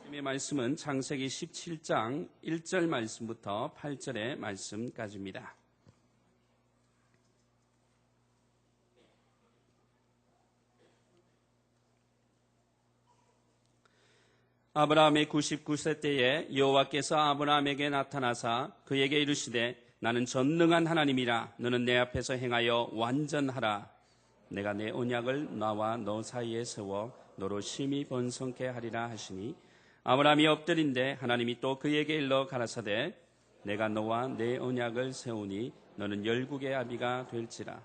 하나님의 말씀은 창세기 17장 1절 말씀부터 8절의 말씀까지입니다. 아브라함의 99세 때에 여호와께서 아브라함에게 나타나사 그에게 이르시되 나는 전능한 하나님이라. 너는 내 앞에서 행하여 완전하라. 내가 내 언약을 나와 너 사이에 세워 너로 심히 번성케 하리라 하시니 아브라함이 엎드린데 하나님이 또 그에게 일러 가라사대 내가 너와 내 언약을 세우니 너는 열국의 아비가 될지라.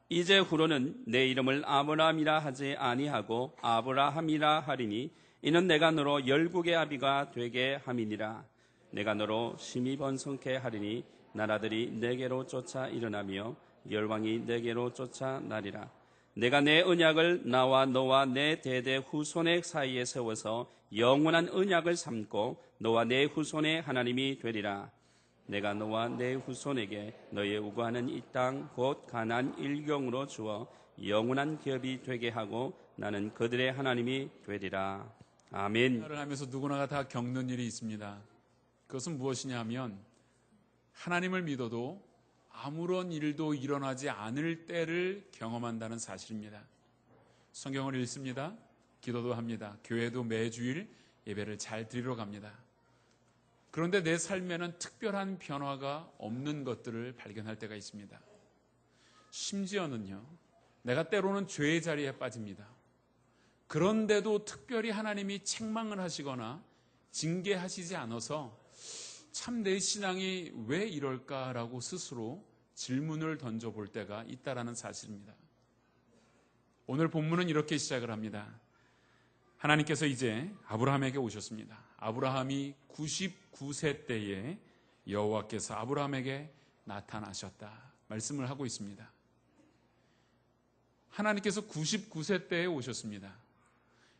이제 후로는 내 이름을 아브라함이라 하지 아니하고 아브라함이라 하리니 이는 내가 너로 열국의 아비가 되게 함이니라. 내가 너로 심히 번성케 하리니 나라들이 내게로 쫓아 일어나며 열왕이 내게로 쫓아 나리라. 내가 내 언약을 나와 너와 내 대대 후손의 사이에 세워서 영원한 언약을 삼고 너와 내 후손의 하나님이 되리라. 내가 너와 내 후손에게 너의 우거하는 이 땅 곧 가나안 일경으로 주어 영원한 기업이 되게 하고 나는 그들의 하나님이 되리라. 아멘. 생활을 하면서 누구나가 다 겪는 일이 있습니다. 그것은 무엇이냐 하면 하나님을 믿어도 아무런 일도 일어나지 않을 때를 경험한다는 사실입니다. 성경을 읽습니다. 기도도 합니다. 교회도 매주일 예배를 잘 드리러 갑니다. 그런데 내 삶에는 특별한 변화가 없는 것들을 발견할 때가 있습니다. 심지어는요, 내가 때로는 죄의 자리에 빠집니다. 그런데도 특별히 하나님이 책망을 하시거나 징계하시지 않아서 참 내 신앙이 왜 이럴까라고 스스로 질문을 던져볼 때가 있다라는 사실입니다. 오늘 본문은 이렇게 시작을 합니다. 하나님께서 이제 아브라함에게 오셨습니다. 아브라함이 99세 때에 여호와께서 아브라함에게 나타나셨다 말씀을 하고 있습니다. 하나님께서 99세 때에 오셨습니다.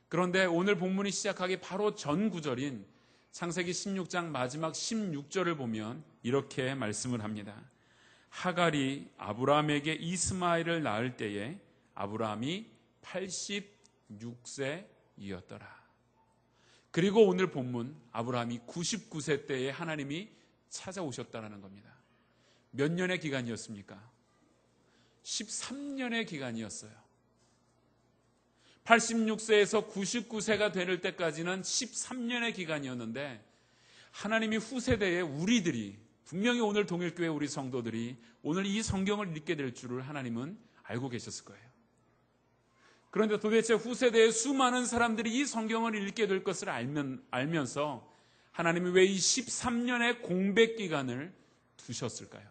그런데 오늘 본문이 시작하기 바로 전 구절인 창세기 16장 마지막 16절을 보면 이렇게 말씀을 합니다. 하갈이 아브라함에게 이스마엘을 낳을 때에 아브라함이 86세이었더라. 그리고 오늘 본문 아브라함이 99세 때에 하나님이 찾아오셨다는 겁니다. 몇 년의 기간이었습니까? 13년의 기간이었어요. 86세에서 99세가 될 때까지는 13년의 기간이었는데 하나님이 후세대에 우리들이 분명히 오늘 동일교회 우리 성도들이 오늘 이 성경을 읽게 될 줄을 하나님은 알고 계셨을 거예요. 그런데 도대체 후세대의 수많은 사람들이 이 성경을 읽게 될 것을 알면서 하나님이 왜 이 13년의 공백 기간을 두셨을까요?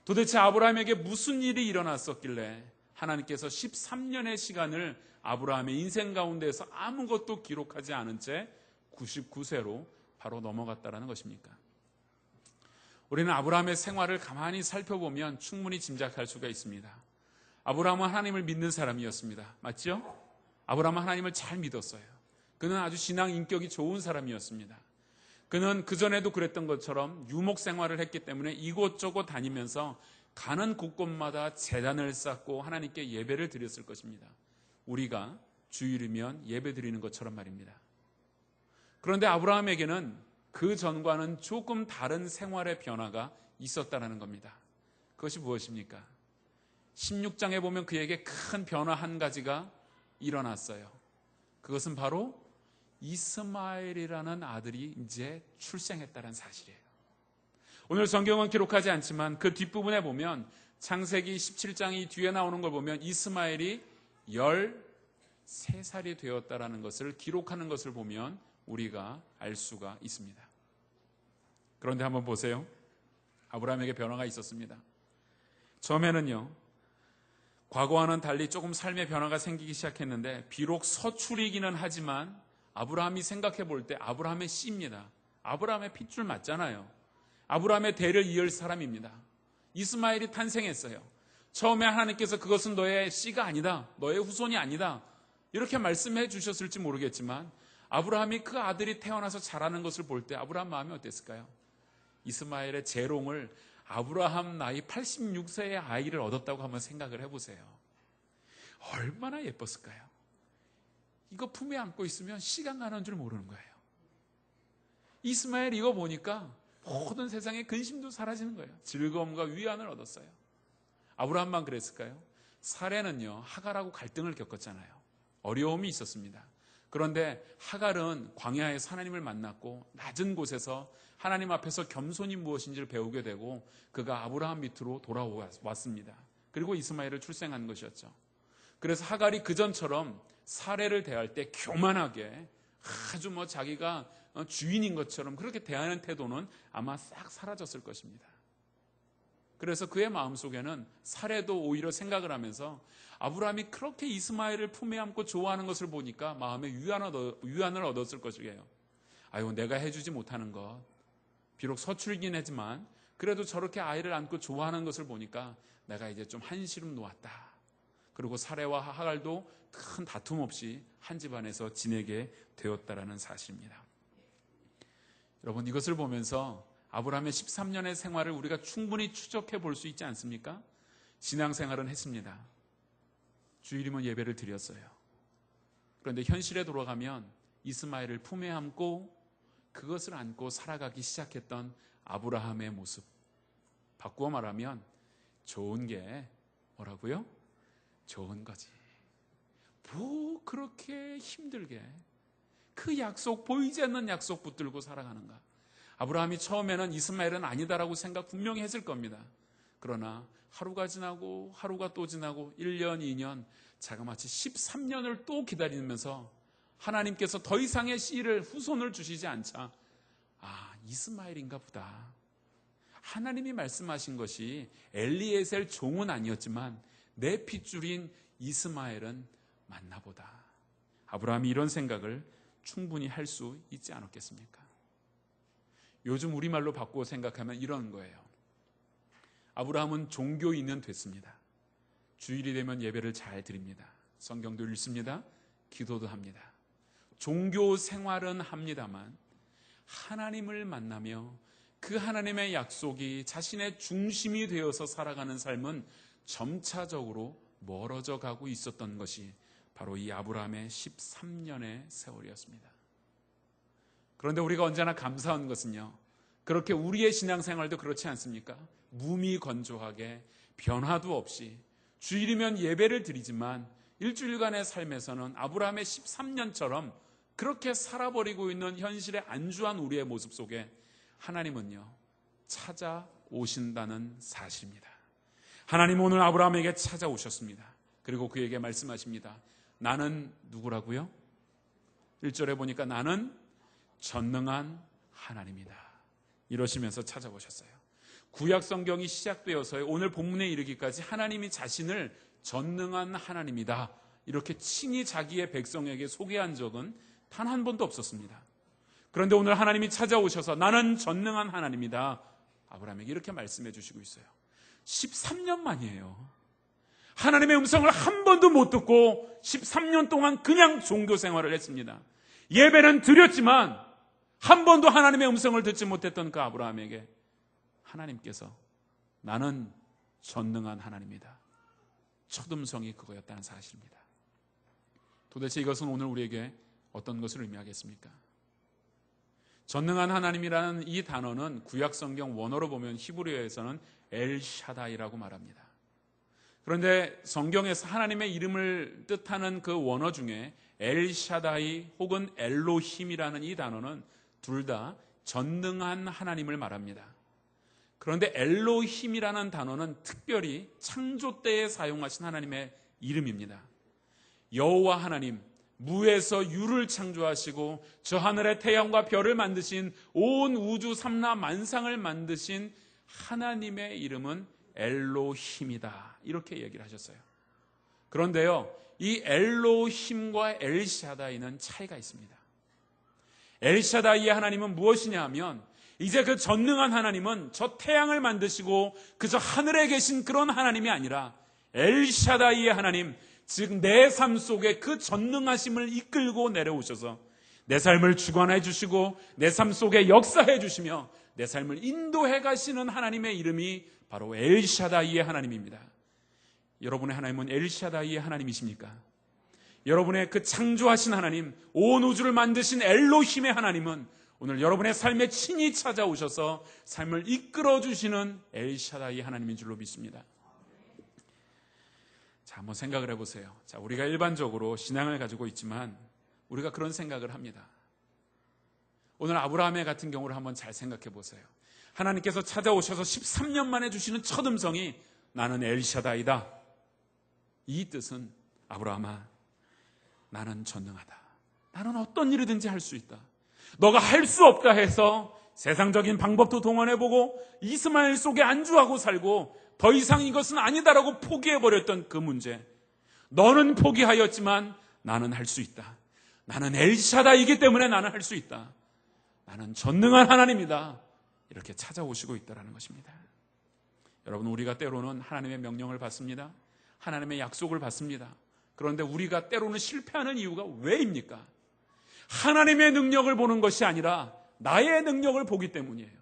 도대체 아브라함에게 무슨 일이 일어났었길래 하나님께서 13년의 시간을 아브라함의 인생 가운데에서 아무것도 기록하지 않은 채 99세로 바로 넘어갔다는 것입니까? 우리는 아브라함의 생활을 가만히 살펴보면 충분히 짐작할 수가 있습니다. 아브라함은 하나님을 믿는 사람이었습니다. 맞죠? 아브라함은 하나님을 잘 믿었어요. 그는 아주 신앙 인격이 좋은 사람이었습니다. 그는 그전에도 그랬던 것처럼 유목 생활을 했기 때문에 이곳저곳 다니면서 가는 곳곳마다 제단을 쌓고 하나님께 예배를 드렸을 것입니다. 우리가 주일이면 예배 드리는 것처럼 말입니다. 그런데 아브라함에게는 그 전과는 조금 다른 생활의 변화가 있었다는 겁니다. 그것이 무엇입니까? 16장에 보면 그에게 큰 변화 한 가지가 일어났어요. 그것은 바로 이스마엘이라는 아들이 이제 출생했다는 사실이에요. 오늘 성경은 기록하지 않지만 그 뒷부분에 보면 창세기 17장이 뒤에 나오는 걸 보면 이스마엘이 13살이 되었다라는 것을 기록하는 것을 보면 우리가 알 수가 있습니다. 그런데 한번 보세요. 아브라함에게 변화가 있었습니다. 처음에는요, 과거와는 달리 조금 삶의 변화가 생기기 시작했는데 비록 서출이기는 하지만 아브라함이 생각해 볼 때 아브라함의 씨입니다. 아브라함의 핏줄 맞잖아요. 아브라함의 대를 이을 사람입니다. 이스마엘이 탄생했어요. 처음에 하나님께서 그것은 너의 씨가 아니다, 너의 후손이 아니다 이렇게 말씀해 주셨을지 모르겠지만 아브라함이 그 아들이 태어나서 자라는 것을 볼 때 아브라함 마음이 어땠을까요? 이스마엘의 재롱을 아브라함 나이 86세의 아이를 얻었다고 한번 생각을 해보세요. 얼마나 예뻤을까요? 이거 품에 안고 있으면 시간 가는 줄 모르는 거예요. 이스마엘 이거 보니까 모든 세상의 근심도 사라지는 거예요. 즐거움과 위안을 얻었어요. 아브라함만 그랬을까요? 사레는요, 하갈하고 갈등을 겪었잖아요. 어려움이 있었습니다. 그런데 하갈은 광야에서 하나님을 만났고 낮은 곳에서 하나님 앞에서 겸손이 무엇인지를 배우게 되고 그가 아브라함 밑으로 돌아왔습니다. 그리고 이스마엘을 출생한 것이었죠. 그래서 하갈이 그전처럼 사레를 대할 때 교만하게 아주 자기가 주인인 것처럼 그렇게 대하는 태도는 아마 싹 사라졌을 것입니다. 그래서 그의 마음속에는 사레도 오히려 생각을 하면서 아브라함이 그렇게 이스마엘을 품에 안고 좋아하는 것을 보니까 마음에 위안을 얻었을 것이에요. 아유, 내가 해주지 못하는 것, 비록 서출긴 하지만 그래도 저렇게 아이를 안고 좋아하는 것을 보니까 내가 이제 좀 한시름 놓았다. 그리고 사레와 하갈도 큰 다툼 없이 한 집안에서 지내게 되었다라는 사실입니다. 여러분, 이것을 보면서 아브라함의 13년의 생활을 우리가 충분히 추적해 볼 수 있지 않습니까? 신앙생활은 했습니다. 주일이면 예배를 드렸어요. 그런데 현실에 돌아가면 이스마엘을 품에 안고 그것을 안고 살아가기 시작했던 아브라함의 모습, 바꾸어 말하면 좋은 게 뭐라고요? 좋은 거지. 뭐 그렇게 힘들게 그 약속, 보이지 않는 약속 붙들고 살아가는가? 아브라함이 처음에는 이스마엘은 아니다라고 생각 분명히 했을 겁니다. 그러나 하루가 지나고 하루가 또 지나고 1년, 2년, 자그마치 13년을 또 기다리면서 하나님께서 더 이상의 씨를, 후손을 주시지 않자 이스마엘인가 보다. 하나님이 말씀하신 것이 엘리에셀 종은 아니었지만 내 핏줄인 이스마엘은 맞나 보다. 아브라함이 이런 생각을 충분히 할 수 있지 않았겠습니까? 요즘 우리말로 바꾸어 생각하면 이런 거예요. 아브라함은 종교인은 됐습니다. 주일이 되면 예배를 잘 드립니다. 성경도 읽습니다. 기도도 합니다. 종교 생활은 합니다만 하나님을 만나며 그 하나님의 약속이 자신의 중심이 되어서 살아가는 삶은 점차적으로 멀어져 가고 있었던 것이 바로 이 아브라함의 13년의 세월이었습니다. 그런데 우리가 언제나 감사한 것은요, 그렇게 우리의 신앙생활도 그렇지 않습니까? 무미건조하게 변화도 없이 주일이면 예배를 드리지만 일주일간의 삶에서는 아브라함의 13년처럼 그렇게 살아버리고 있는 현실에 안주한 우리의 모습 속에 하나님은요, 찾아오신다는 사실입니다. 하나님은 오늘 아브라함에게 찾아오셨습니다. 그리고 그에게 말씀하십니다. 나는 누구라고요? 1절에 보니까 나는 전능한 하나님이다. 이러시면서 찾아오셨어요. 구약 성경이 시작되어서 오늘 본문에 이르기까지 하나님이 자신을 전능한 하나님이다, 이렇게 친히 자기의 백성에게 소개한 적은 단 한 번도 없었습니다. 그런데 오늘 하나님이 찾아오셔서 나는 전능한 하나님이다, 아브라함에게 이렇게 말씀해 주시고 있어요. 13년 만이에요. 하나님의 음성을 한 번도 못 듣고 13년 동안 그냥 종교 생활을 했습니다. 예배는 드렸지만 한 번도 하나님의 음성을 듣지 못했던 그 아브라함에게 하나님께서 나는 전능한 하나님이다, 첫 음성이 그거였다는 사실입니다. 도대체 이것은 오늘 우리에게 어떤 것을 의미하겠습니까? 전능한 하나님이라는 이 단어는 구약 성경 원어로 보면 히브리어에서는 엘샤다이라고 말합니다. 그런데 성경에서 하나님의 이름을 뜻하는 그 원어 중에 엘샤다이 혹은 엘로힘이라는 이 단어는 둘 다 전능한 하나님을 말합니다. 그런데 엘로힘이라는 단어는 특별히 창조 때에 사용하신 하나님의 이름입니다. 여호와 하나님, 무에서 유를 창조하시고 저 하늘의 태양과 별을 만드신 온 우주 삼라 만상을 만드신 하나님의 이름은 엘로힘이다, 이렇게 얘기를 하셨어요. 그런데요, 이 엘로힘과 엘샤다이는 차이가 있습니다. 엘샤다이의 하나님은 무엇이냐 하면 이제 그 전능한 하나님은 저 태양을 만드시고 그저 하늘에 계신 그런 하나님이 아니라 엘샤다이의 하나님, 즉 내 삶 속에 그 전능하심을 이끌고 내려오셔서 내 삶을 주관해 주시고 내 삶 속에 역사해 주시며 내 삶을 인도해 가시는 하나님의 이름이 바로 엘샤다이의 하나님입니다. 여러분의 하나님은 엘샤다이의 하나님이십니까? 여러분의 그 창조하신 하나님, 온 우주를 만드신 엘로힘의 하나님은 오늘 여러분의 삶에 친히 찾아오셔서 삶을 이끌어주시는 엘샤다이 하나님인 줄로 믿습니다. 자, 한번 생각을 해보세요. 자, 우리가 일반적으로 신앙을 가지고 있지만 우리가 그런 생각을 합니다. 오늘 아브라함의 같은 경우를 한번 잘 생각해 보세요. 하나님께서 찾아오셔서 13년 만에 주시는 첫 음성이 나는 엘샤다이다. 이 뜻은 아브라함아, 나는 전능하다. 나는 어떤 일이든지 할 수 있다. 너가 할 수 없다 해서 세상적인 방법도 동원해보고 이스마엘 속에 안주하고 살고 더 이상 이것은 아니다라고 포기해버렸던 그 문제, 너는 포기하였지만 나는 할 수 있다. 나는 엘샤다이기 때문에 나는 할 수 있다. 나는 전능한 하나님이다. 이렇게 찾아오시고 있다는 것입니다. 여러분, 우리가 때로는 하나님의 명령을 받습니다. 하나님의 약속을 받습니다. 그런데 우리가 때로는 실패하는 이유가 왜입니까? 하나님의 능력을 보는 것이 아니라 나의 능력을 보기 때문이에요.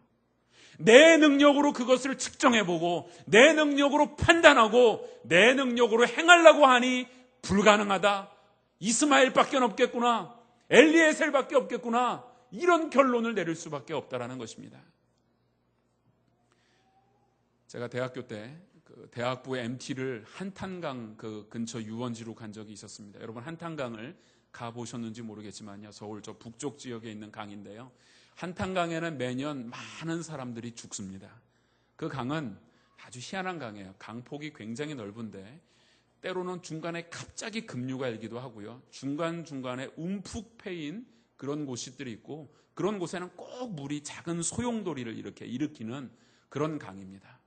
내 능력으로 그것을 측정해보고 내 능력으로 판단하고 내 능력으로 행하려고 하니 불가능하다. 이스마엘밖에 없겠구나. 엘리에셀밖에 없겠구나. 이런 결론을 내릴 수밖에 없다라는 것입니다. 제가 대학교 때 대학부 MT를 한탄강 그 근처 유원지로 간 적이 있었습니다. 여러분, 한탄강을 가보셨는지 모르겠지만요, 서울 저 북쪽 지역에 있는 강인데요, 한탄강에는 매년 많은 사람들이 죽습니다. 그 강은 아주 희한한 강이에요. 강폭이 굉장히 넓은데 때로는 중간에 갑자기 급류가 일기도 하고요, 중간중간에 움푹 패인 그런 곳들이 있고, 그런 곳에는 꼭 물이 작은 소용돌이를 이렇게 일으키는 그런 강입니다.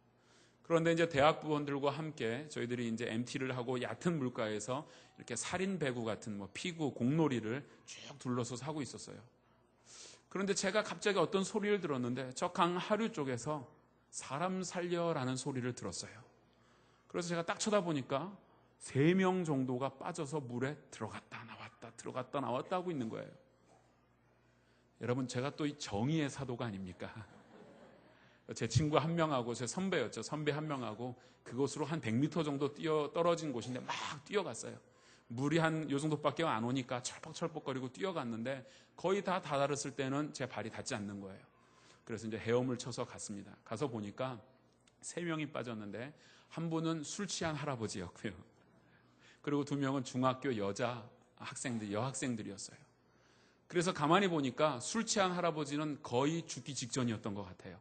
그런데 이제 대학부원들과 함께 저희들이 이제 MT를 하고 얕은 물가에서 이렇게 살인 배구 같은 뭐 피구, 공놀이를 쭉 둘러서서 하고 있었어요. 그런데 제가 갑자기 어떤 소리를 들었는데 저 강 하류 쪽에서 사람 살려라는 소리를 들었어요. 그래서 제가 딱 쳐다보니까 3명 정도가 빠져서 물에 들어갔다 나왔다 들어갔다 나왔다 하고 있는 거예요. 여러분, 제가 또 이 정의의 사도가 아닙니까? 제 친구 한 명하고 제 선배였죠. 선배 한 명하고 그곳으로 한 100m 정도 떨어진 곳인데 막 뛰어갔어요. 물이 한 요 정도밖에 안 오니까 철퍽철퍽거리고 뛰어갔는데 거의 다 다다랐을 때는 제 발이 닿지 않는 거예요. 그래서 이제 헤엄을 쳐서 갔습니다. 가서 보니까 3명이 빠졌는데 한 분은 술 취한 할아버지였고요. 그리고 2명은 중학교 여자 학생들, 여학생들이었어요. 그래서 가만히 보니까 술 취한 할아버지는 거의 죽기 직전이었던 것 같아요.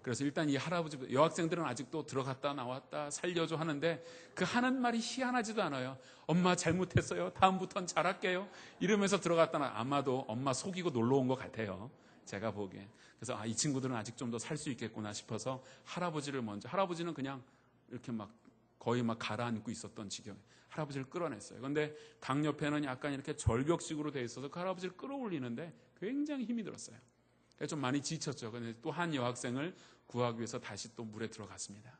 그래서 일단 이 할아버지, 여학생들은 아직도 들어갔다 나왔다 살려줘 하는데 그 하는 말이 희한하지도 않아요. 엄마 잘못했어요. 다음부턴 잘할게요. 이러면서 들어갔다 아마도 엄마 속이고 놀러 온 것 같아요. 제가 보기엔. 그래서 이 친구들은 아직 좀 더 살 수 있겠구나 싶어서 할아버지를 먼저, 할아버지는 그냥 이렇게 막 거의 막 가라앉고 있었던 지경에 할아버지를 끌어냈어요. 그런데 강 옆에는 약간 이렇게 절벽식으로 돼 있어서 그 할아버지를 끌어올리는데 굉장히 힘이 들었어요. 좀 많이 지쳤죠. 근데 또 한 여학생을 구하기 위해서 다시 또 물에 들어갔습니다.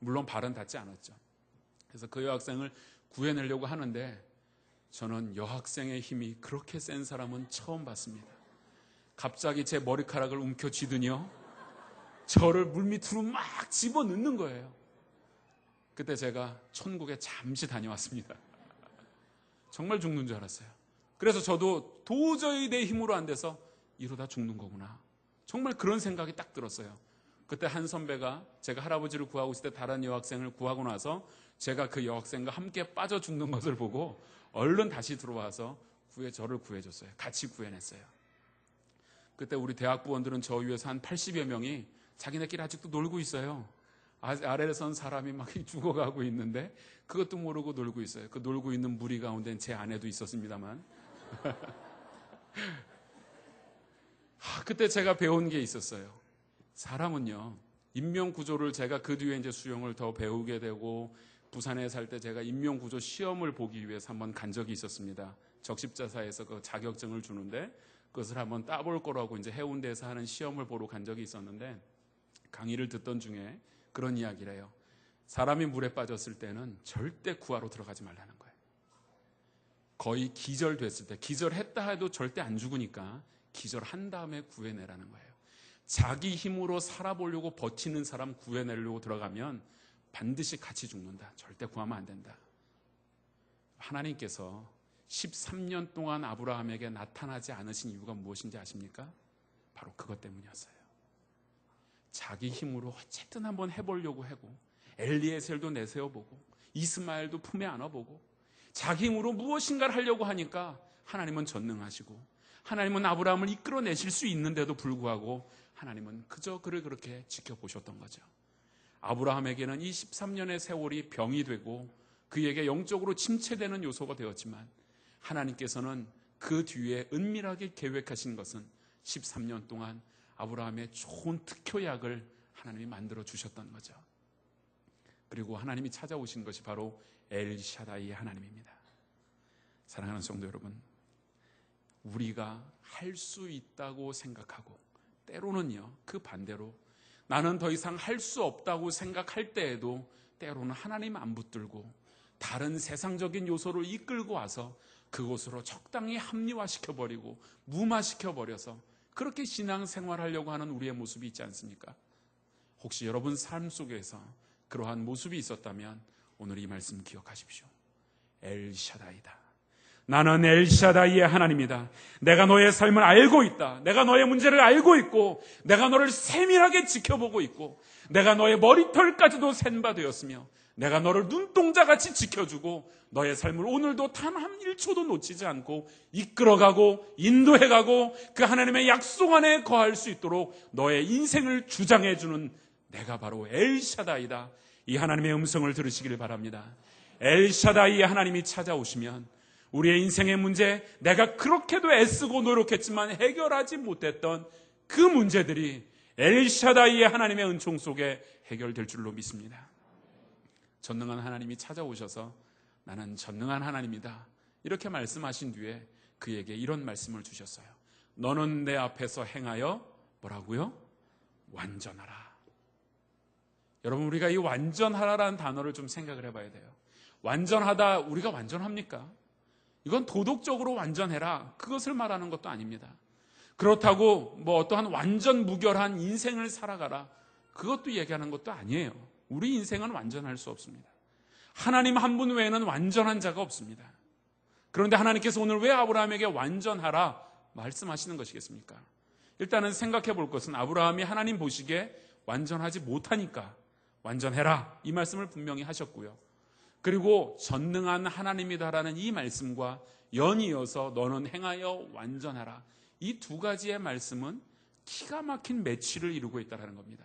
물론 발은 닿지 않았죠. 그래서 그 여학생을 구해내려고 하는데 저는 여학생의 힘이 그렇게 센 사람은 처음 봤습니다. 갑자기 제 머리카락을 움켜쥐더니요, 저를 물밑으로 막 집어넣는 거예요. 그때 제가 천국에 잠시 다녀왔습니다. 정말 죽는 줄 알았어요. 그래서 저도 도저히 내 힘으로 안 돼서 이러다 죽는 거구나. 정말 그런 생각이 딱 들었어요. 그때 한 선배가 제가 할아버지를 구하고 있을 때 다른 여학생을 구하고 나서 제가 그 여학생과 함께 빠져 죽는 것을 보고 얼른 다시 들어와서 저를 구해줬어요. 같이 구해냈어요. 그때 우리 대학부원들은 저 위에서 한 80여 명이 자기네끼리 아직도 놀고 있어요. 아래에 선 사람이 막 죽어가고 있는데 그것도 모르고 놀고 있어요. 그 놀고 있는 무리 가운데는 제 아내도 있었습니다만 그때 제가 배운 게 있었어요. 사람은요, 인명구조를 제가 그 뒤에 이제 수영을 더 배우게 되고 부산에 살 때 제가 인명구조 시험을 보기 위해서 한번 간 적이 있었습니다. 적십자사에서 그 자격증을 주는데 그것을 한번 따볼 거라고 이제 해운대에서 하는 시험을 보러 간 적이 있었는데 강의를 듣던 중에 그런 이야기를 해요. 사람이 물에 빠졌을 때는 절대 구하러 들어가지 말라는 거예요. 거의 기절됐을 때, 기절했다 해도 절대 안 죽으니까 기절한 다음에 구해내라는 거예요. 자기 힘으로 살아보려고 버티는 사람 구해내려고 들어가면 반드시 같이 죽는다. 절대 구하면 안 된다. 하나님께서 13년 동안 아브라함에게 나타나지 않으신 이유가 무엇인지 아십니까? 바로 그것 때문이었어요. 자기 힘으로 어쨌든 한번 해보려고 하고, 엘리에셀도 내세워보고, 이스마엘도 품에 안아보고, 자기 힘으로 무엇인가를 하려고 하니까 하나님은 전능하시고, 하나님은 아브라함을 이끌어내실 수 있는데도 불구하고 하나님은 그저 그를 그렇게 지켜보셨던 거죠. 아브라함에게는 이 13년의 세월이 병이 되고 그에게 영적으로 침체되는 요소가 되었지만, 하나님께서는 그 뒤에 은밀하게 계획하신 것은 13년 동안 아브라함의 좋은 특효약을 하나님이 만들어 주셨던 거죠. 그리고 하나님이 찾아오신 것이 바로 엘샤다이의 하나님입니다. 사랑하는 성도 여러분, 우리가 할 수 있다고 생각하고, 때로는요 그 반대로 나는 더 이상 할 수 없다고 생각할 때에도 때로는 하나님 안 붙들고 다른 세상적인 요소를 이끌고 와서 그곳으로 적당히 합리화시켜버리고 무마시켜버려서 그렇게 신앙생활하려고 하는 우리의 모습이 있지 않습니까? 혹시 여러분 삶 속에서 그러한 모습이 있었다면 오늘 이 말씀 기억하십시오. 엘샤다이다. 나는 엘샤다이의 하나님이다. 내가 너의 삶을 알고 있다. 내가 너의 문제를 알고 있고, 내가 너를 세밀하게 지켜보고 있고, 내가 너의 머리털까지도 센 바 되었으며, 내가 너를 눈동자같이 지켜주고 너의 삶을 오늘도 단 한 1초도 놓치지 않고 이끌어가고 인도해가고 그 하나님의 약속 안에 거할 수 있도록 너의 인생을 주장해주는 내가 바로 엘샤다이다. 이 하나님의 음성을 들으시길 바랍니다. 엘샤다이의 하나님이 찾아오시면 우리의 인생의 문제, 내가 그렇게도 애쓰고 노력했지만 해결하지 못했던 그 문제들이 엘샤다이의 하나님의 은총 속에 해결될 줄로 믿습니다. 전능한 하나님이 찾아오셔서 나는 전능한 하나님이다 이렇게 말씀하신 뒤에 그에게 이런 말씀을 주셨어요. 너는 내 앞에서 행하여 뭐라고요? 완전하라. 여러분, 우리가 이 완전하라라는 단어를 좀 생각을 해봐야 돼요. 완전하다, 우리가 완전합니까? 이건 도덕적으로 완전해라, 그것을 말하는 것도 아닙니다. 그렇다고 뭐 어떠한 완전 무결한 인생을 살아가라, 그것도 얘기하는 것도 아니에요. 우리 인생은 완전할 수 없습니다. 하나님 한 분 외에는 완전한 자가 없습니다. 그런데 하나님께서 오늘 왜 아브라함에게 완전하라 말씀하시는 것이겠습니까? 일단은 생각해 볼 것은 아브라함이 하나님 보시기에 완전하지 못하니까 완전해라 이 말씀을 분명히 하셨고요. 그리고 전능한 하나님이다라는 이 말씀과 연이어서 너는 행하여 완전하라, 이 두 가지의 말씀은 기가 막힌 매치를 이루고 있다는 겁니다.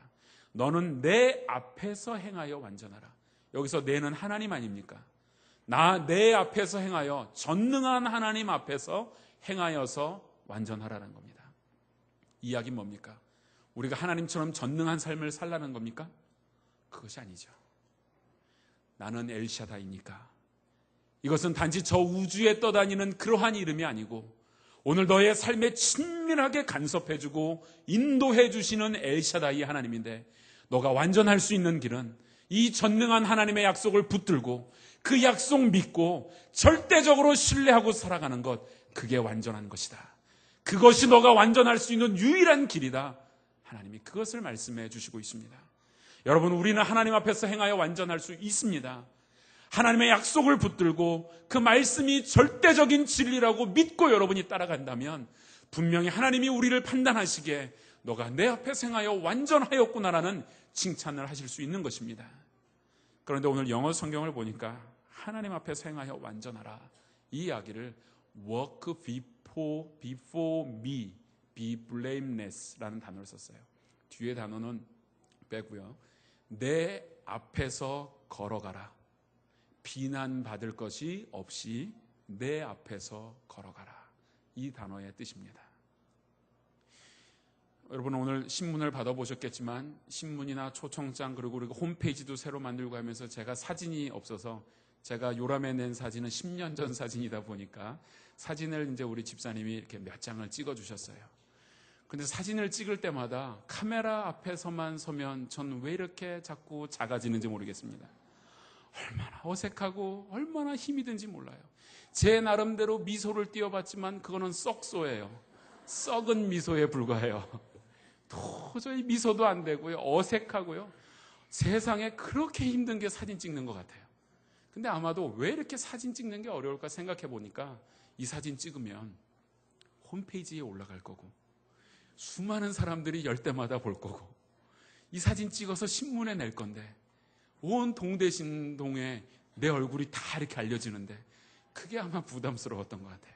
너는 내 앞에서 행하여 완전하라. 여기서 내는 하나님 아닙니까? 내 앞에서 행하여, 전능한 하나님 앞에서 행하여서 완전하라는 겁니다. 이 이야기는 뭡니까? 우리가 하나님처럼 전능한 삶을 살라는 겁니까? 그것이 아니죠. 나는 엘샤다이니까. 이것은 단지 저 우주에 떠다니는 그러한 이름이 아니고 오늘 너의 삶에 친밀하게 간섭해주고 인도해주시는 엘샤다이 하나님인데, 너가 완전할 수 있는 길은 이 전능한 하나님의 약속을 붙들고 그 약속 믿고 절대적으로 신뢰하고 살아가는 것, 그게 완전한 것이다. 그것이 너가 완전할 수 있는 유일한 길이다. 하나님이 그것을 말씀해 주시고 있습니다. 여러분, 우리는 하나님 앞에서 행하여 완전할 수 있습니다. 하나님의 약속을 붙들고 그 말씀이 절대적인 진리라고 믿고 여러분이 따라간다면 분명히 하나님이 우리를 판단하시기에 너가 내 앞에서 행하여 완전하였구나라는 칭찬을 하실 수 있는 것입니다. 그런데 오늘 영어 성경을 보니까 하나님 앞에서 행하여 완전하라, 이 이야기를 walk before me, be blameless라는 단어를 썼어요. 뒤에 단어는 빼고요. 내 앞에서 걸어가라. 비난받을 것이 없이 내 앞에서 걸어가라. 이 단어의 뜻입니다. 여러분, 오늘 신문을 받아보셨겠지만 신문이나 초청장 그리고 우리가 홈페이지도 새로 만들고 하면서 제가 사진이 없어서, 제가 요람에 낸 사진은 10년 전 사진이다 보니까 사진을 이제 우리 집사님이 이렇게 몇 장을 찍어 주셨어요. 근데 사진을 찍을 때마다 카메라 앞에서만 서면 전 왜 이렇게 자꾸 작아지는지 모르겠습니다. 얼마나 어색하고 얼마나 힘이 든지 몰라요. 제 나름대로 미소를 띄워봤지만 그거는 썩소예요. 썩은 미소에 불과해요. 도저히 미소도 안 되고요. 어색하고요. 세상에 그렇게 힘든 게 사진 찍는 것 같아요. 근데 아마도 왜 이렇게 사진 찍는 게 어려울까 생각해 보니까 이 사진 찍으면 홈페이지에 올라갈 거고 수많은 사람들이 열 때마다 볼 거고 이 사진 찍어서 신문에 낼 건데 온 동대신동에 내 얼굴이 다 이렇게 알려지는데 그게 아마 부담스러웠던 것 같아요.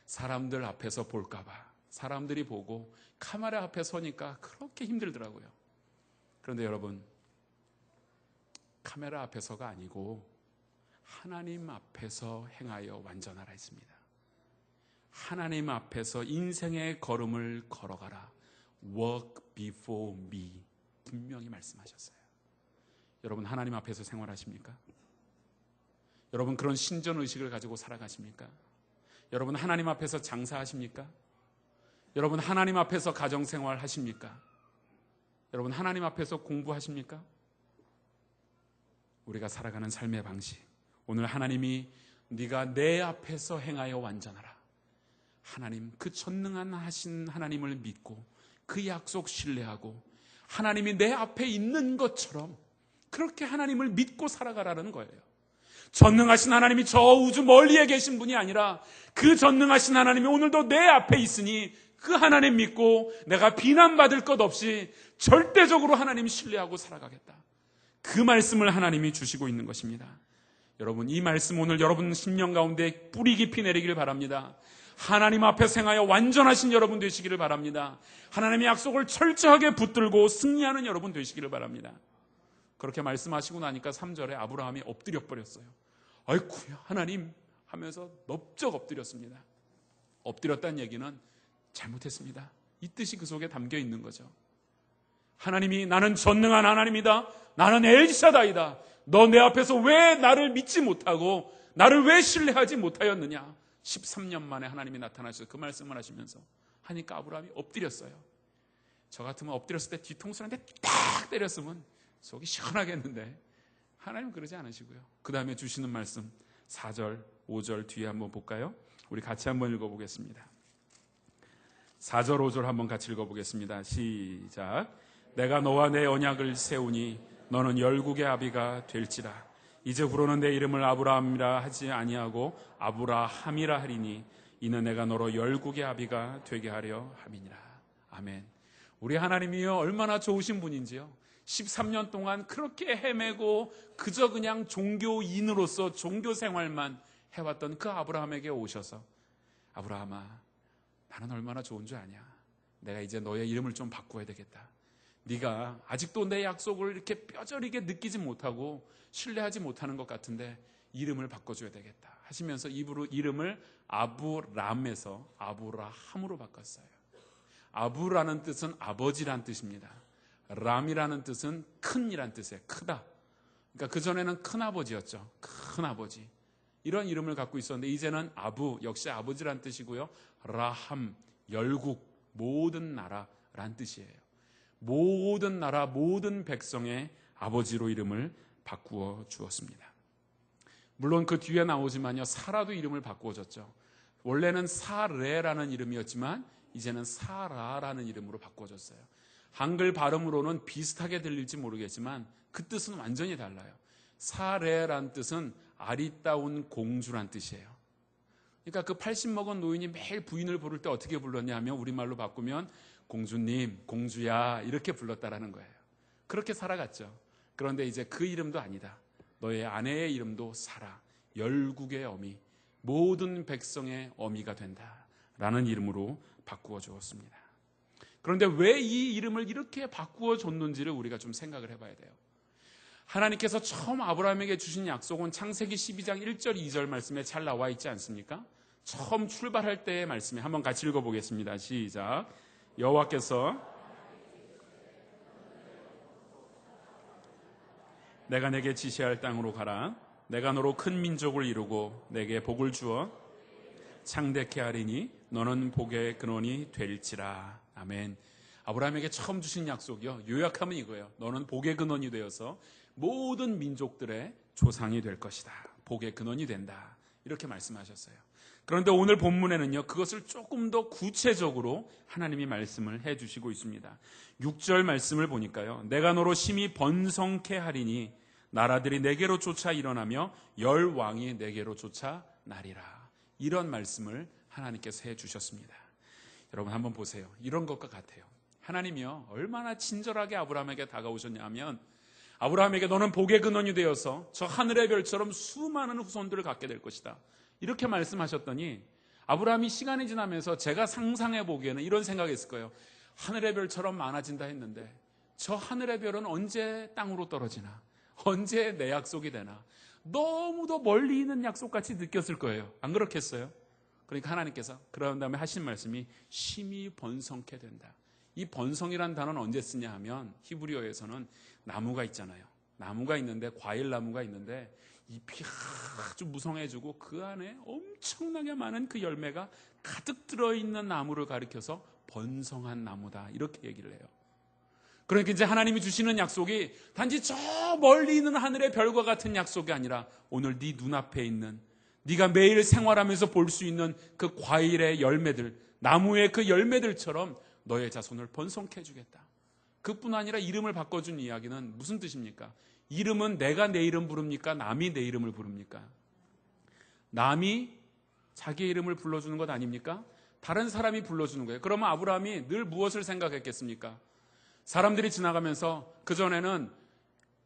사람들 앞에서 볼까 봐. 사람들이 보고 카메라 앞에 서니까 그렇게 힘들더라고요. 그런데 여러분, 카메라 앞에서가 아니고 하나님 앞에서 행하여 완전하라 했습니다. 하나님 앞에서 인생의 걸음을 걸어가라. Walk before me. 분명히 말씀하셨어요. 여러분, 하나님 앞에서 생활하십니까? 여러분, 그런 신전의식을 가지고 살아가십니까? 여러분, 하나님 앞에서 장사하십니까? 여러분, 하나님 앞에서 가정생활 하십니까? 여러분, 하나님 앞에서 공부하십니까? 우리가 살아가는 삶의 방식, 오늘 하나님이 네가 내 앞에서 행하여 완전하라. 하나님, 그 전능한 하신 하나님을 믿고 그 약속 신뢰하고 하나님이 내 앞에 있는 것처럼 그렇게 하나님을 믿고 살아가라는 거예요. 전능하신 하나님이 저 우주 멀리에 계신 분이 아니라 그 전능하신 하나님이 오늘도 내 앞에 있으니 그 하나님 믿고 내가 비난받을 것 없이 절대적으로 하나님 신뢰하고 살아가겠다. 그 말씀을 하나님이 주시고 있는 것입니다. 여러분, 이 말씀 오늘 여러분 심령 가운데 뿌리 깊이 내리기를 바랍니다. 하나님 앞에 생하여 완전하신 여러분 되시기를 바랍니다. 하나님의 약속을 철저하게 붙들고 승리하는 여러분 되시기를 바랍니다. 그렇게 말씀하시고 나니까 3절에 아브라함이 엎드려 버렸어요. 아이쿠야 하나님 하면서 넙적 엎드렸습니다. 엎드렸다는 얘기는 잘못했습니다. 이 뜻이 그 속에 담겨 있는 거죠. 하나님이 나는 전능한 하나님이다. 나는 엘샤다이다. 너 내 앞에서 왜 나를 믿지 못하고 나를 왜 신뢰하지 못하였느냐. 13년 만에 하나님이 나타나셔서 그 말씀을 하시면서 하니까 아브라함이 엎드렸어요. 저 같으면 엎드렸을 때 뒤통수 한 대 딱 때렸으면 속이 시원하겠는데 하나님은 그러지 않으시고요. 그 다음에 주시는 말씀 4절, 5절 뒤에 한번 볼까요? 우리 같이 한번 읽어보겠습니다. 4절, 5절 한번 같이 읽어보겠습니다. 시작. 내가 너와 내 언약을 세우니 너는 열국의 아비가 될지라. 이제후로는 내 이름을 아브라함이라 하지 아니하고 아브라함이라 하리니 이는 내가 너로 열국의 아비가 되게 하려 함이니라. 아멘. 우리 하나님이요 얼마나 좋으신 분인지요. 13년 동안 그렇게 헤매고 그저 그냥 종교인으로서 종교 생활만 해왔던 그 아브라함에게 오셔서 아브라함아, 나는 얼마나 좋은 줄 아냐. 내가 이제 너의 이름을 좀 바꿔야 되겠다. 네가 아직도 내 약속을 이렇게 뼈저리게 느끼지 못하고 신뢰하지 못하는 것 같은데 이름을 바꿔줘야 되겠다 하시면서 이름을 아브람에서 아브라함으로 바꿨어요. 아브라는 뜻은 아버지란 뜻입니다. 람이라는 뜻은 큰이란 뜻이에요. 크다. 그러니까 그전에는 큰아버지였죠. 큰아버지. 이런 이름을 갖고 있었는데 이제는 아부, 역시 아버지란 뜻이고요. 라함, 열국, 모든 나라란 뜻이에요. 모든 나라, 모든 백성의 아버지로 이름을 바꾸어 주었습니다. 물론 그 뒤에 나오지만요. 사라도 이름을 바꾸어졌죠. 원래는 사레라는 이름이었지만 이제는 사라라는 이름으로 바꿔줬어요. 한글 발음으로는 비슷하게 들릴지 모르겠지만 그 뜻은 완전히 달라요. 사레란 뜻은 아리따운 공주란 뜻이에요. 그러니까 그 80 먹은 노인이 매일 부인을 부를 때 어떻게 불렀냐 하면 우리말로 바꾸면 공주님, 공주야 이렇게 불렀다라는 거예요. 그렇게 살아갔죠. 그런데 이제 그 이름도 아니다. 너의 아내의 이름도 사라, 열국의 어미, 모든 백성의 어미가 된다라는 이름으로 바꾸어 주었습니다. 그런데 왜 이 이름을 이렇게 바꾸어 줬는지를 우리가 좀 생각을 해봐야 돼요. 하나님께서 처음 아브라함에게 주신 약속은 창세기 12장 1절 2절 말씀에 잘 나와 있지 않습니까? 처음 출발할 때의 말씀에 한번 같이 읽어보겠습니다. 시작. 여호와께서 내가 내게 지시할 땅으로 가라. 내가 너로 큰 민족을 이루고 내게 복을 주어 창대케 하리니 너는 복의 근원이 될지라. 아멘. 아브라함에게 처음 주신 약속이요. 요약하면 이거예요. 너는 복의 근원이 되어서 모든 민족들의 조상이 될 것이다. 복의 근원이 된다. 이렇게 말씀하셨어요. 그런데 오늘 본문에는요. 그것을 조금 더 구체적으로 하나님이 말씀을 해주시고 있습니다. 6절 말씀을 보니까요. 내가 너로 심히 번성케 하리니 나라들이 내게로 쫓아 일어나며 열 왕이 내게로 쫓아 나리라. 이런 말씀을 하나님께서 해주셨습니다. 여러분 한번 보세요. 이런 것과 같아요. 하나님이요 얼마나 친절하게 아브라함에게 다가오셨냐면 아브라함에게 너는 복의 근원이 되어서 저 하늘의 별처럼 수많은 후손들을 갖게 될 것이다. 이렇게 말씀하셨더니 아브라함이 시간이 지나면서 제가 상상해 보기에는 이런 생각이 있을 거예요. 하늘의 별처럼 많아진다 했는데 저 하늘의 별은 언제 땅으로 떨어지나? 언제 내 약속이 되나? 너무도 멀리 있는 약속같이 느꼈을 거예요. 안 그렇겠어요? 그러니까 하나님께서 그런 다음에 하신 말씀이 심히 번성케 된다. 이 번성이란 단어는 언제 쓰냐 하면 히브리어에서는 나무가 있잖아요. 나무가 있는데 과일 나무가 있는데 잎이 아주 무성해지고 그 안에 엄청나게 많은 그 열매가 가득 들어있는 나무를 가리켜서 번성한 나무다 이렇게 얘기를 해요. 그러니까 이제 하나님이 주시는 약속이 단지 저 멀리 있는 하늘의 별과 같은 약속이 아니라 오늘 네 눈앞에 있는 네가 매일 생활하면서 볼 수 있는 그 과일의 열매들, 나무의 그 열매들처럼 너의 자손을 번성케 해주겠다. 그뿐 아니라 이름을 바꿔준 이야기는 무슨 뜻입니까? 이름은 내가 내 이름 부릅니까? 남이 내 이름을 부릅니까? 남이 자기의 이름을 불러주는 것 아닙니까? 다른 사람이 불러주는 거예요. 그러면 아브라함이 늘 무엇을 생각했겠습니까? 사람들이 지나가면서 그전에는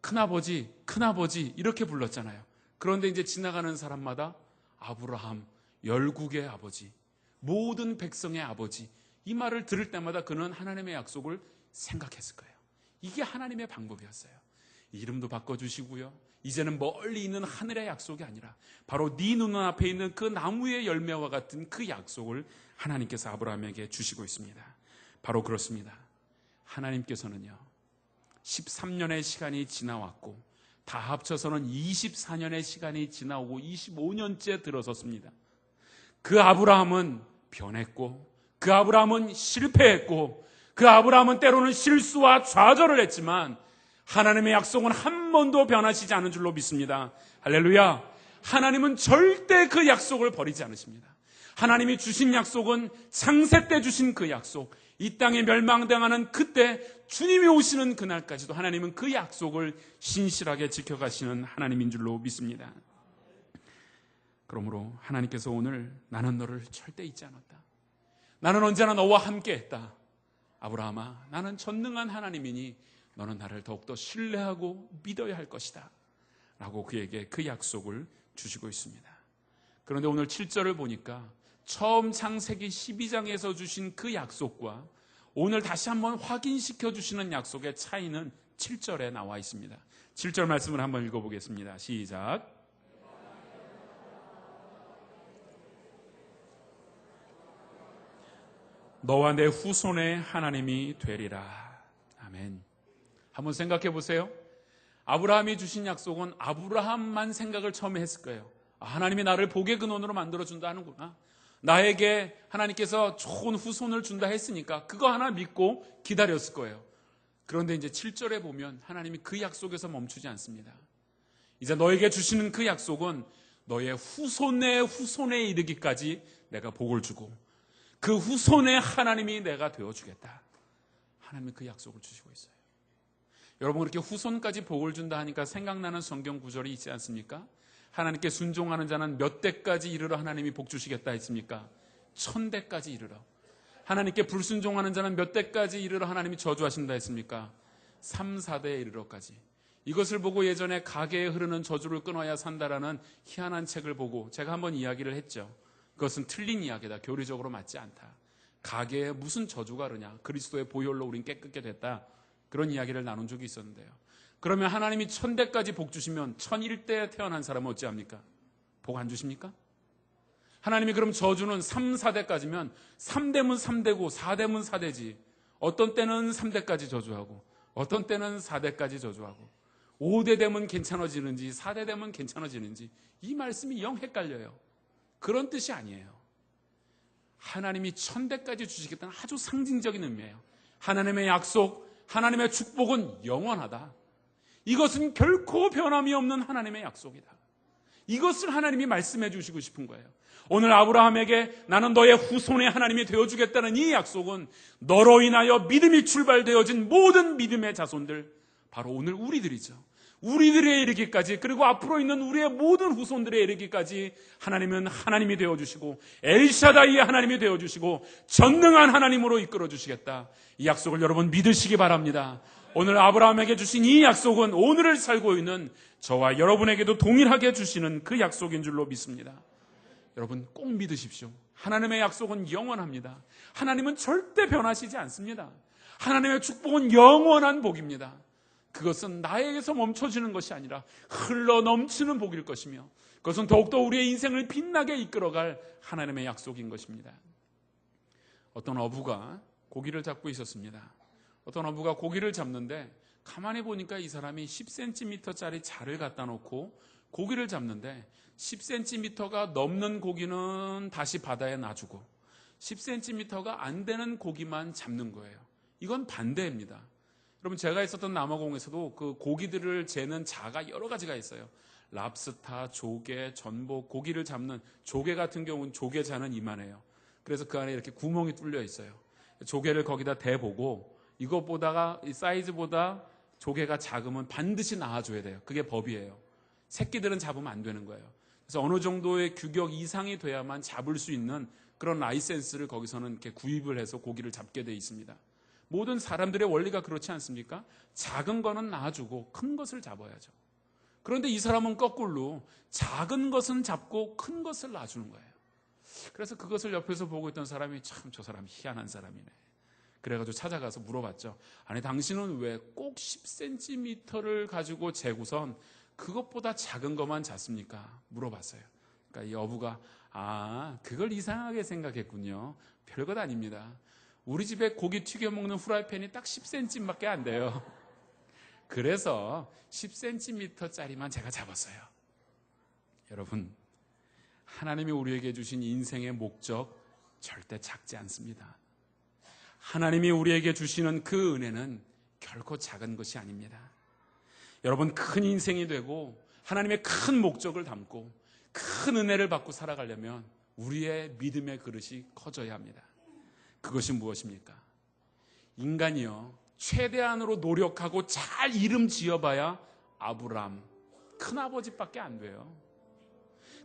큰아버지, 큰아버지 이렇게 불렀잖아요. 그런데 이제 지나가는 사람마다 아브라함, 열국의 아버지, 모든 백성의 아버지 이 말을 들을 때마다 그는 하나님의 약속을 생각했을 거예요. 이게 하나님의 방법이었어요. 이름도 바꿔주시고요. 이제는 멀리 있는 하늘의 약속이 아니라 바로 네 눈앞에 있는 그 나무의 열매와 같은 그 약속을 하나님께서 아브라함에게 주시고 있습니다. 바로 그렇습니다. 하나님께서는요 13년의 시간이 지나왔고 다 합쳐서는 24년의 시간이 지나오고 25년째 들어섰습니다. 그 아브라함은 변했고 그 아브라함은 실패했고 그 아브라함은 때로는 실수와 좌절을 했지만 하나님의 약속은 한 번도 변하시지 않은 줄로 믿습니다. 할렐루야. 하나님은 절대 그 약속을 버리지 않으십니다. 하나님이 주신 약속은 창세 때 주신 그 약속, 이 땅에 멸망당하는 그때 주님이 오시는 그날까지도 하나님은 그 약속을 신실하게 지켜가시는 하나님인 줄로 믿습니다. 그러므로 하나님께서 오늘 나는 너를 절대 잊지 않았다. 나는 언제나 너와 함께 했다. 아브라함아, 나는 전능한 하나님이니 너는 나를 더욱더 신뢰하고 믿어야 할 것이다. 라고 그에게 그 약속을 주시고 있습니다. 그런데 오늘 7절을 보니까 처음 창세기 12장에서 주신 그 약속과 오늘 다시 한번 확인시켜 주시는 약속의 차이는 7절에 나와 있습니다. 7절 말씀을 한번 읽어보겠습니다. 시작. 너와 내 후손의 하나님이 되리라. 아멘. 한번 생각해 보세요. 아브라함이 주신 약속은 아브라함만 생각을 처음에 했을 거예요. 하나님이 나를 복의 근원으로 만들어준다 하는구나. 나에게 하나님께서 좋은 후손을 준다 했으니까 그거 하나 믿고 기다렸을 거예요. 그런데 이제 7절에 보면 하나님이 그 약속에서 멈추지 않습니다. 이제 너에게 주시는 그 약속은 너의 후손의 후손에 이르기까지 내가 복을 주고 그 후손의 하나님이 내가 되어주겠다. 하나님이 그 약속을 주시고 있어요. 여러분 그렇게 후손까지 복을 준다 하니까 생각나는 성경 구절이 있지 않습니까? 하나님께 순종하는 자는 몇 대까지 이르러 하나님이 복 주시겠다 했습니까? 1000대까지 이르러. 하나님께 불순종하는 자는 몇 대까지 이르러 하나님이 저주하신다 했습니까? 3, 4대에 이르러까지. 이것을 보고 예전에 가계에 흐르는 저주를 끊어야 산다라는 희한한 책을 보고 제가 한번 이야기를 했죠. 그것은 틀린 이야기다. 교리적으로 맞지 않다. 가계에 무슨 저주가 흐르냐. 그리스도의 보혈로 우린 깨끗게 됐다. 그런 이야기를 나눈 적이 있었는데요. 그러면 하나님이 1000대까지 복 주시면 1001대에 태어난 사람은 어찌합니까? 복 안 주십니까? 하나님이 그럼 저주는 3, 4대까지면 3대면 3대고 4대면 4대지. 어떤 때는 3대까지 저주하고 어떤 때는 4대까지 저주하고 5대 되면 괜찮아지는지 4대 되면 괜찮아지는지 이 말씀이 영 헷갈려요. 그런 뜻이 아니에요. 하나님이 1000대까지 주시겠다는 아주 상징적인 의미예요. 하나님의 약속, 하나님의 축복은 영원하다. 이것은 결코 변함이 없는 하나님의 약속이다. 이것을 하나님이 말씀해 주시고 싶은 거예요. 오늘 아브라함에게 나는 너의 후손의 하나님이 되어주겠다는 이 약속은 너로 인하여 믿음이 출발되어진 모든 믿음의 자손들, 바로 오늘 우리들이죠. 우리들에 이르기까지, 그리고 앞으로 있는 우리의 모든 후손들에 이르기까지 하나님은 하나님이 되어주시고 엘샤다이의 하나님이 되어주시고 전능한 하나님으로 이끌어주시겠다. 이 약속을 여러분 믿으시기 바랍니다. 오늘 아브라함에게 주신 이 약속은 오늘을 살고 있는 저와 여러분에게도 동일하게 주시는 그 약속인 줄로 믿습니다. 여러분 꼭 믿으십시오. 하나님의 약속은 영원합니다. 하나님은 절대 변하시지 않습니다. 하나님의 축복은 영원한 복입니다. 그것은 나에게서 멈춰지는 것이 아니라 흘러 넘치는 복일 것이며 그것은 더욱더 우리의 인생을 빛나게 이끌어갈 하나님의 약속인 것입니다. 어떤 어부가 고기를 잡고 있었습니다. 어떤 어부가 고기를 잡는데 가만히 보니까 이 사람이 10cm짜리 자를 갖다 놓고 고기를 잡는데 10cm가 넘는 고기는 다시 바다에 놔주고 10cm가 안 되는 고기만 잡는 거예요. 이건 반대입니다. 여러분 제가 있었던 남아공에서도 그 고기들을 재는 자가 여러 가지가 있어요. 랍스타, 조개, 전복, 고기를 잡는 조개 같은 경우는 조개자는 이만해요. 그래서 그 안에 이렇게 구멍이 뚫려 있어요. 조개를 거기다 대보고 이것보다가 이 사이즈보다 조개가 작으면 반드시 낳아줘야 돼요. 그게 법이에요. 새끼들은 잡으면 안 되는 거예요. 그래서 어느 정도의 규격 이상이 돼야만 잡을 수 있는 그런 라이센스를 거기서는 이렇게 구입을 해서 고기를 잡게 돼 있습니다. 모든 사람들의 원리가 그렇지 않습니까? 작은 거는 놔주고 큰 것을 잡아야죠. 그런데 이 사람은 거꾸로 작은 것은 잡고 큰 것을 놔주는 거예요. 그래서 그것을 옆에서 보고 있던 사람이 참 저 사람 희한한 사람이네. 그래가지고 찾아가서 물어봤죠. 아니 당신은 왜 꼭 10cm를 가지고 재고선 그것보다 작은 것만 잡습니까? 물어봤어요. 그러니까 이 어부가 그걸 이상하게 생각했군요. 별것 아닙니다. 우리 집에 고기 튀겨 먹는 후라이팬이 딱 10cm밖에 안 돼요. 그래서 10cm짜리만 제가 잡았어요. 여러분, 하나님이 우리에게 주신 인생의 목적 절대 작지 않습니다. 하나님이 우리에게 주시는 그 은혜는 결코 작은 것이 아닙니다. 여러분, 큰 인생이 되고 하나님의 큰 목적을 담고 큰 은혜를 받고 살아가려면 우리의 믿음의 그릇이 커져야 합니다. 그것이 무엇입니까? 인간이요 최대한으로 노력하고 잘 이름 지어봐야 아브람 큰아버지밖에 안 돼요.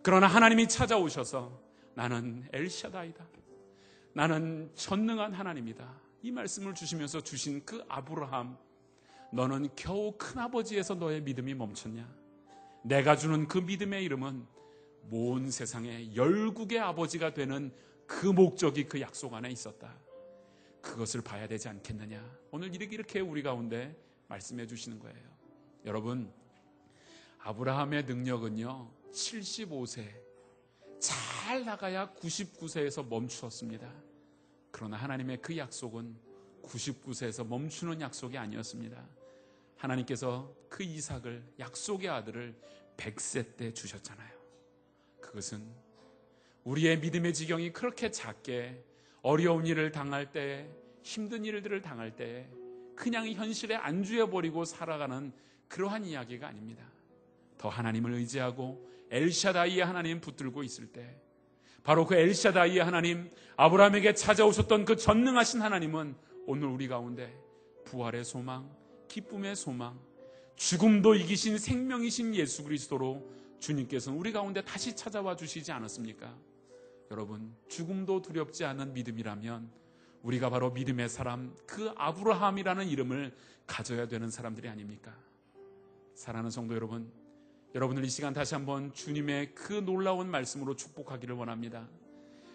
그러나 하나님이 찾아오셔서 나는 엘샤다이다, 나는 전능한 하나님이다, 이 말씀을 주시면서 주신 그 아브라함, 너는 겨우 큰아버지에서 너의 믿음이 멈췄냐? 내가 주는 그 믿음의 이름은 온 세상의 열국의 아버지가 되는 그 목적이 그 약속 안에 있었다. 그것을 봐야 되지 않겠느냐? 오늘 이렇게 우리 가운데 말씀해 주시는 거예요. 여러분, 아브라함의 능력은요 75세 잘 나가야 99세에서 멈추었습니다. 그러나 하나님의 그 약속은 99세에서 멈추는 약속이 아니었습니다. 하나님께서 그 이삭을, 약속의 아들을 100세 때 주셨잖아요. 그것은 우리의 믿음의 지경이 그렇게 작게 어려운 일을 당할 때, 힘든 일들을 당할 때 그냥 현실에 안주해버리고 살아가는 그러한 이야기가 아닙니다. 더 하나님을 의지하고 엘샤다이의 하나님 붙들고 있을 때, 바로 그 엘샤다이의 하나님, 아브라함에게 찾아오셨던 그 전능하신 하나님은 오늘 우리 가운데 부활의 소망, 기쁨의 소망, 죽음도 이기신 생명이신 예수 그리스도로 주님께서는 우리 가운데 다시 찾아와 주시지 않았습니까? 여러분, 죽음도 두렵지 않은 믿음이라면 우리가 바로 믿음의 사람, 그 아브라함이라는 이름을 가져야 되는 사람들이 아닙니까? 사랑하는 성도 여러분, 여러분을 이 시간 다시 한번 주님의 그 놀라운 말씀으로 축복하기를 원합니다.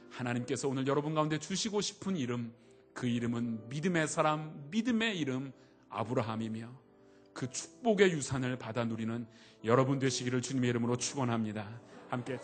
하나님께서 오늘 여러분 가운데 주시고 싶은 이름, 그 이름은 믿음의 사람, 믿음의 이름 아브라함이며 그 축복의 유산을 받아 누리는 여러분 되시기를 주님의 이름으로 축원합니다. 함께